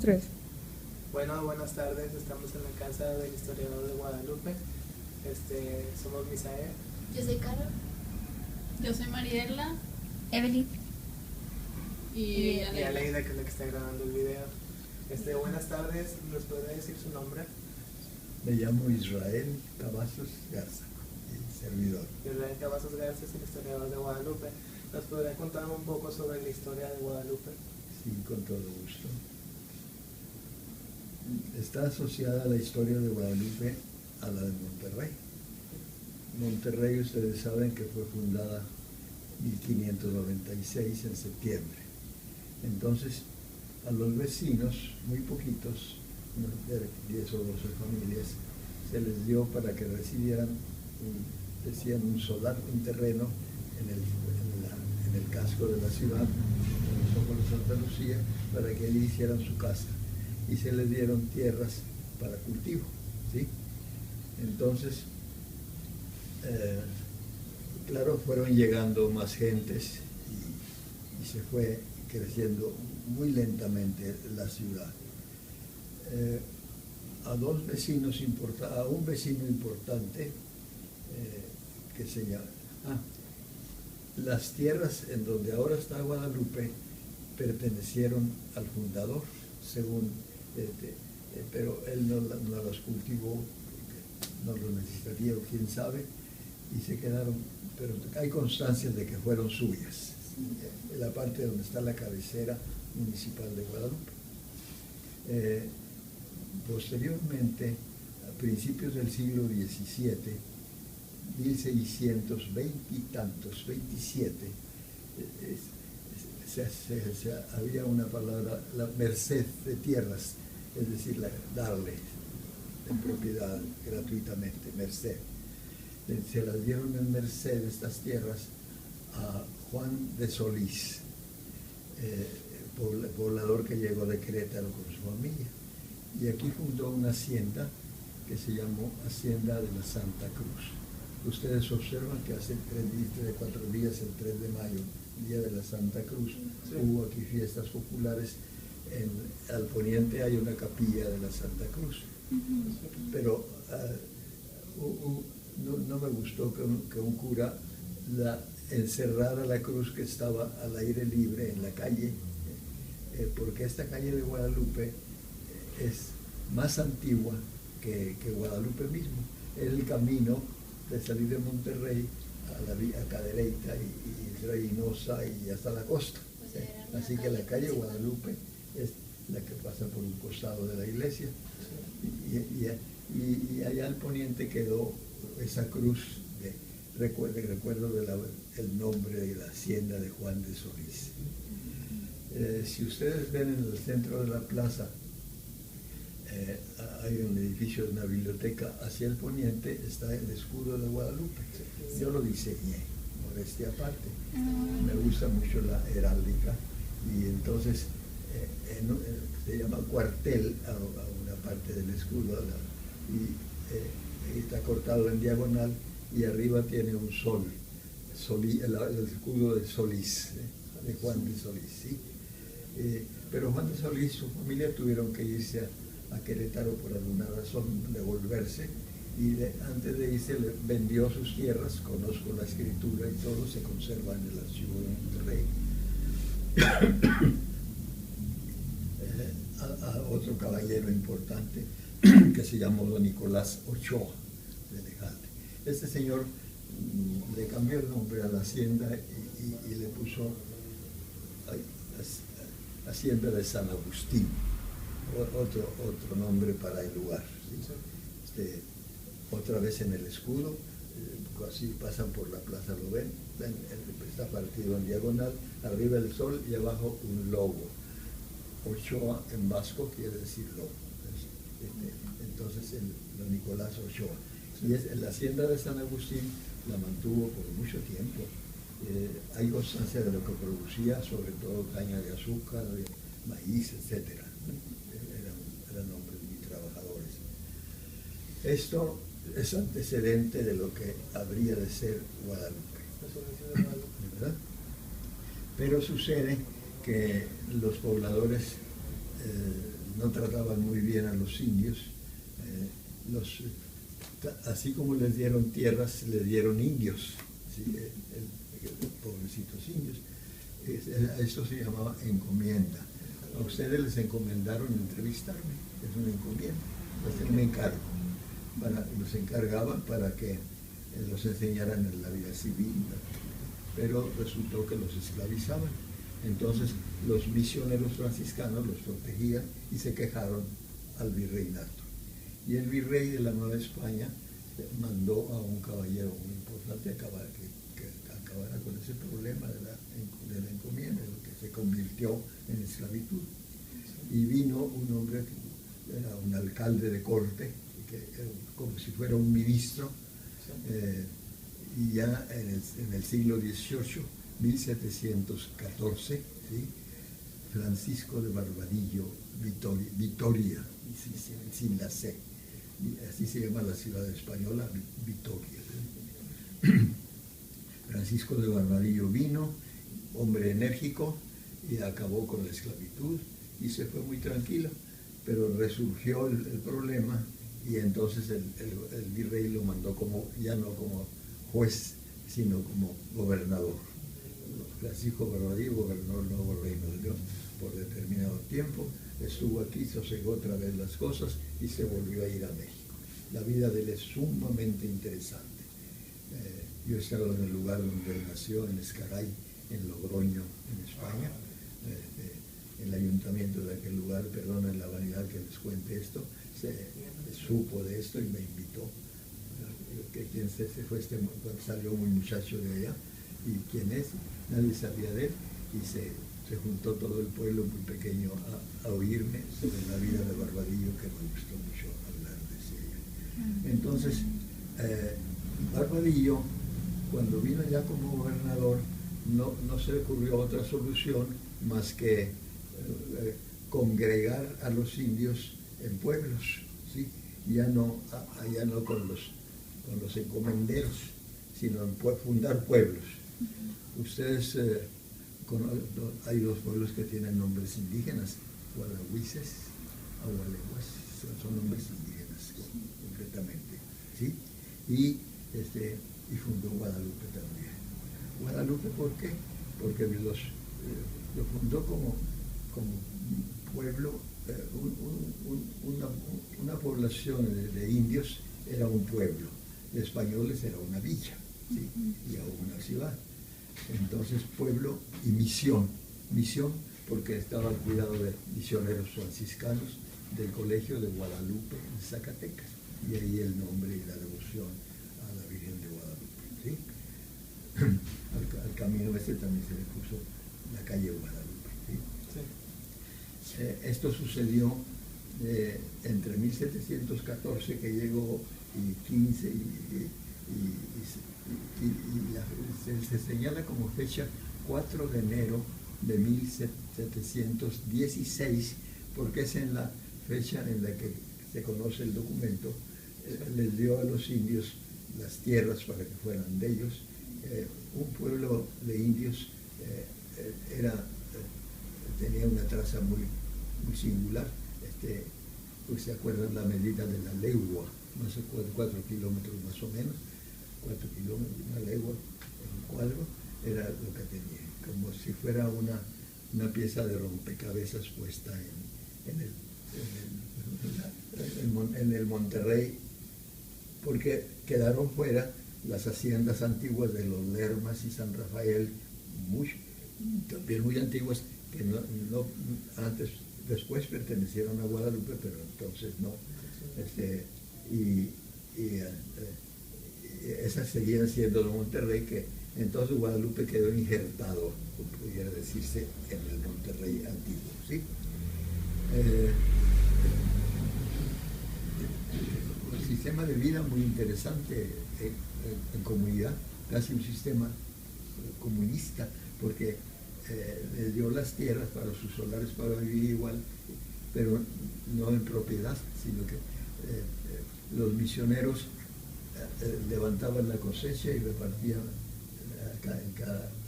Tres. Bueno, buenas tardes, estamos en la casa del historiador de Guadalupe. Somos Misael. Yo soy Carol. Yo soy Mariela. Evelyn. Y Aleida, que es la que está grabando el video. Buenas tardes, ¿nos podría decir su nombre? Me llamo Israel Cavazos Garza, el servidor. Israel Cavazos Garza es el historiador de Guadalupe. ¿Nos podría contar un poco sobre la historia de Guadalupe? Sí, con todo gusto. Está asociada la historia de Guadalupe a la de Monterrey. Monterrey, ustedes saben que fue fundada en 1596 en septiembre. Entonces, a los vecinos, muy poquitos, unos 10 o 12 familias, se les dio para que recibieran, decían, un solar, un terreno en el casco de la ciudad, en los ojos de Santa Lucía, para que allí hicieran su casa. Y se les dieron tierras para cultivo, ¿sí? Entonces, claro, fueron llegando más gentes y se fue creciendo muy lentamente la ciudad. A un vecino importante que se llama... las tierras en donde ahora está Guadalupe pertenecieron al fundador, según... pero él no las cultivó, no lo necesitaría o quién sabe, y se quedaron, pero hay constancias de que fueron suyas, en la parte donde está la cabecera municipal de Guadalupe. Posteriormente, a principios del siglo XVII, 1620 y tantos, 27, había una palabra, la merced de tierras, es decir, darle en propiedad gratuitamente, merced. Se las dieron en merced estas tierras a Juan de Solís, poblador que llegó de Querétaro con su familia. Y aquí fundó una hacienda que se llamó Hacienda de la Santa Cruz. Ustedes observan que hace 4 días, el 3 de mayo, Día de la Santa Cruz, sí, hubo aquí fiestas populares. Al poniente hay una capilla de la Santa Cruz. Pero no me gustó que un cura encerrara la cruz que estaba al aire libre en la calle, porque esta calle de Guadalupe es más antigua que Guadalupe mismo. Es el camino de salir de Monterrey a Cadereyta y Reynosa y hasta la costa. Así que la calle Guadalupe es la que pasa por un costado de la iglesia. Y allá al poniente quedó esa cruz de recuerdo del nombre de la hacienda de Juan de Solís. Si ustedes ven en el centro de la plaza, hay un edificio de una biblioteca. Hacia el poniente está el escudo de Guadalupe. Yo lo diseñé, modestia aparte. Me gusta mucho la heráldica y entonces se llama cuartel a una parte del escudo y está cortado en diagonal y arriba tiene un sol, el escudo de Solís, de Juan de Solís, ¿sí? Pero Juan de Solís, su familia tuvieron que irse a Querétaro por alguna razón, devolverse, y antes de irse le vendió sus tierras. Conozco la escritura y todo se conserva en el archivo de Monterrey. A otro caballero importante que se llamó don Nicolás Ochoa de Lejalde. Este señor le cambió el nombre a la hacienda y le puso Hacienda de San Agustín, otro nombre para el lugar, ¿sí? Otra vez en el escudo, así pasan por la plaza, lo ven, está partido en diagonal, arriba el sol y abajo un lobo. Ochoa en vasco quiere decir lobo. Entonces don Nicolás Ochoa. Y la hacienda de San Agustín la mantuvo por mucho tiempo. Hay constancia de lo que producía, sobre todo caña de azúcar, maíz, etc. Eran hombres muy trabajadores. Esto es antecedente de lo que habría de ser Guadalupe, ¿verdad? Pero sucede que los pobladores no trataban muy bien a los indios. Así como les dieron tierras, les dieron indios, ¿sí? Pobrecitos indios. Esto se llamaba encomienda. A ustedes les encomendaron entrevistarme, es una encomienda, es un encargo. Los encargaban para que los enseñaran en la vida civil, pero resultó que los esclavizaban. Entonces los misioneros franciscanos los protegían y se quejaron al virreinato. Y el virrey de la Nueva España mandó a un caballero muy importante que acabara con ese problema de la encomienda, lo que se convirtió en esclavitud. Y vino un hombre que era un alcalde de corte, como si fuera un ministro, y ya en el siglo XVIII, 1714, ¿sí? Francisco de Barbadillo Vitoria, sin la C, así se llama la ciudad española, Vitoria. Francisco de Barbadillo vino, hombre enérgico, y acabó con la esclavitud y se fue muy tranquilo, pero resurgió el problema y entonces el virrey lo mandó ya no como juez, sino como gobernador. Francisco Barbadillo gobernó el nuevo reino de Dios por determinado tiempo, estuvo aquí, sosegó otra vez las cosas y se volvió a ir a México. La vida de él es sumamente interesante. Yo he estado en el lugar donde él nació, en Escaray, en Logroño, en España. El ayuntamiento de aquel lugar, perdonen la vanidad que les cuente esto, se supo de esto y me invitó. ¿Quién se fue salió muy muchacho de allá? ¿Y quién es? Nadie sabía de él. Y se juntó todo el pueblo muy pequeño a oírme sobre la vida de Barbadillo, que me gustó mucho hablar de ella. Entonces, Barbadillo, cuando vino ya como gobernador, no se le ocurrió otra solución más que congregar a los indios en pueblos, ¿sí? Ya no con los encomenderos, sino fundar pueblos. Ustedes, hay dos pueblos que tienen nombres indígenas, gualahuises, agualeguas, son nombres indígenas completamente, ¿sí? Y fundó Guadalupe también. Guadalupe, ¿por qué? Porque lo fundó como pueblo, una población de indios era un pueblo, de españoles era una villa, ¿sí? Y aún una ciudad. Entonces pueblo y misión porque estaba al cuidado de misioneros franciscanos del Colegio de Guadalupe en Zacatecas, y ahí el nombre y la devoción a la Virgen de Guadalupe, ¿sí? Al camino ese también se le puso la calle Guadalupe, ¿sí? Sí. Esto sucedió entre 1714, que llegó, y 15, se señala como fecha 4 de enero de 1716, porque es en la fecha en la que se conoce el documento. Les dio a los indios las tierras para que fueran de ellos. Un pueblo de indios tenía una traza muy singular. Pues se acuerdan la medida de la legua, más de 4 kilómetros más o menos, 4 kilómetros, una legua, un cuadro, era lo que tenía, como si fuera una pieza de rompecabezas puesta en el Monterrey, porque quedaron fuera las haciendas antiguas de los Lermas y San Rafael, también muy antiguas, que después pertenecieron a Guadalupe, pero entonces no. Esas seguían siendo de Monterrey, que entonces Guadalupe quedó injertado, pudiera decirse, en el Monterrey antiguo, ¿sí? El sistema de vida muy interesante en comunidad, casi un sistema comunista, porque les dio las tierras para sus solares para vivir igual, pero no en propiedad, sino que los misioneros levantaban la cosecha y repartían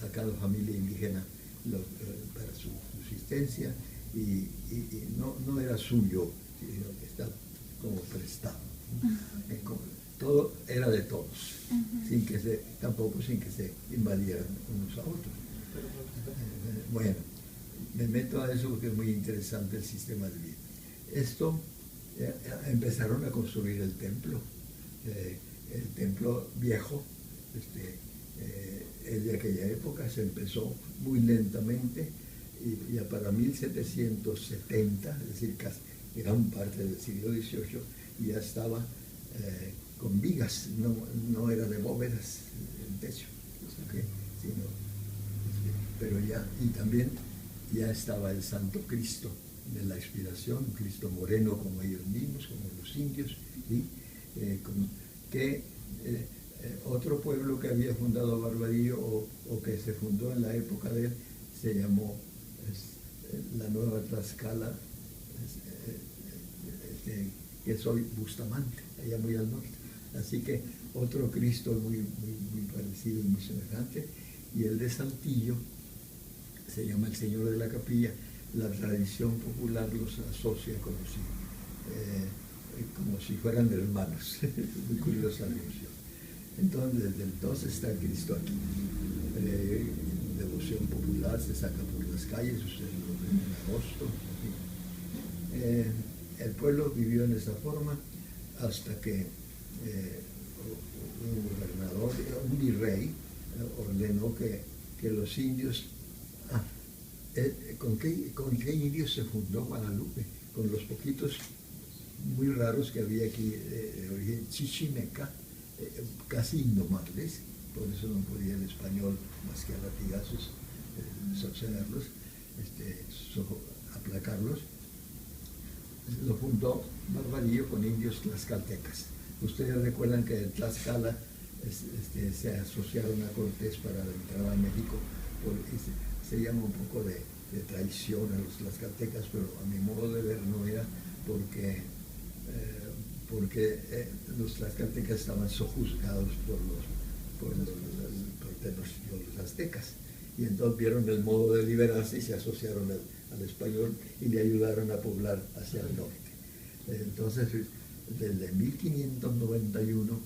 a cada familia indígena para su subsistencia, y no era suyo, sino que estaba como prestado. Todo era de todos, tampoco sin que se invadieran unos a otros. Bueno, me meto a eso porque es muy interesante el sistema de vida. Esto, empezaron a construir el templo viejo, es de aquella época, se empezó muy lentamente y ya para 1770, es decir, casi gran parte del siglo XVIII, ya estaba con vigas, no era de bóvedas el techo, pero ya, y también ya estaba el Santo Cristo de la Expiración, un Cristo moreno como ellos mismos, como los indios, otro pueblo que había fundado Barbadillo o que se fundó en la época de él se llamó la Nueva Tlaxcala, que es hoy Bustamante, allá muy al norte. Así que otro Cristo muy parecido y muy semejante, y el de Saltillo se llama el Señor de la Capilla. La tradición popular los asocia como si fueran hermanos. Muy curiosa alusión. Entonces, desde entonces está Cristo aquí. Devoción popular, se saca por las calles, ustedes lo ven en agosto. El pueblo vivió en esa forma hasta que un gobernador, un virrey, ordenó que los indios... ¿Con qué indios se fundó Guadalupe? Con los poquitos muy raros que había aquí de origen chichimeca, casi indomables, por eso no podía el español más que a latigazos sostenerlos, aplacarlos. Lo fundó Barbadillo con indios tlaxcaltecas. Ustedes recuerdan que en Tlaxcala se asociaron a Cortés para entrar a México, se llama un poco de traición a los tlaxcaltecas, pero a mi modo de ver no era porque los tlaxcaltecas estaban sojuzgados por los aztecas, y entonces vieron el modo de liberarse y se asociaron al español y le ayudaron a poblar hacia el norte. Entonces, desde 1591,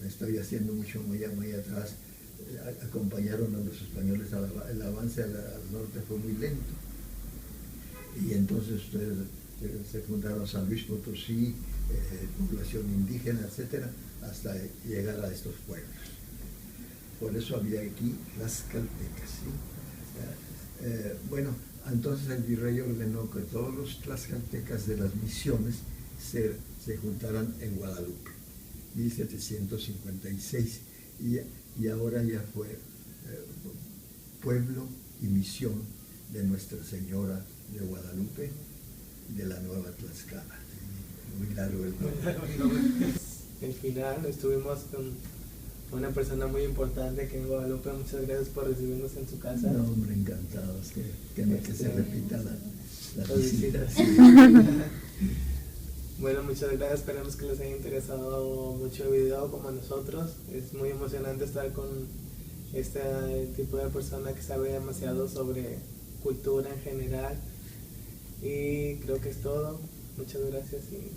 me estoy haciendo mucho muy atrás, acompañaron a los españoles, el avance al norte fue muy lento, y entonces se fundaron San Luis Potosí, población indígena, etcétera, hasta llegar a estos pueblos. Por eso había aquí las tlaxcaltecas, ¿sí? Bueno, entonces el virrey ordenó que todos los tlaxcaltecas de las misiones se juntaran en Guadalupe, 1756, y ahora ya fue pueblo y misión de Nuestra Señora de Guadalupe, de la Nueva Tlaxcala. Muy largo el nombre. Al final estuvimos con una persona muy importante aquí en Guadalupe. Muchas gracias por recibirnos en su casa. No, hombre, encantados que se repita la visita. Bueno, muchas gracias, esperamos que les haya interesado mucho el video como a nosotros. Es muy emocionante estar con este tipo de persona que sabe demasiado sobre cultura en general. Y creo que es todo. Muchas gracias y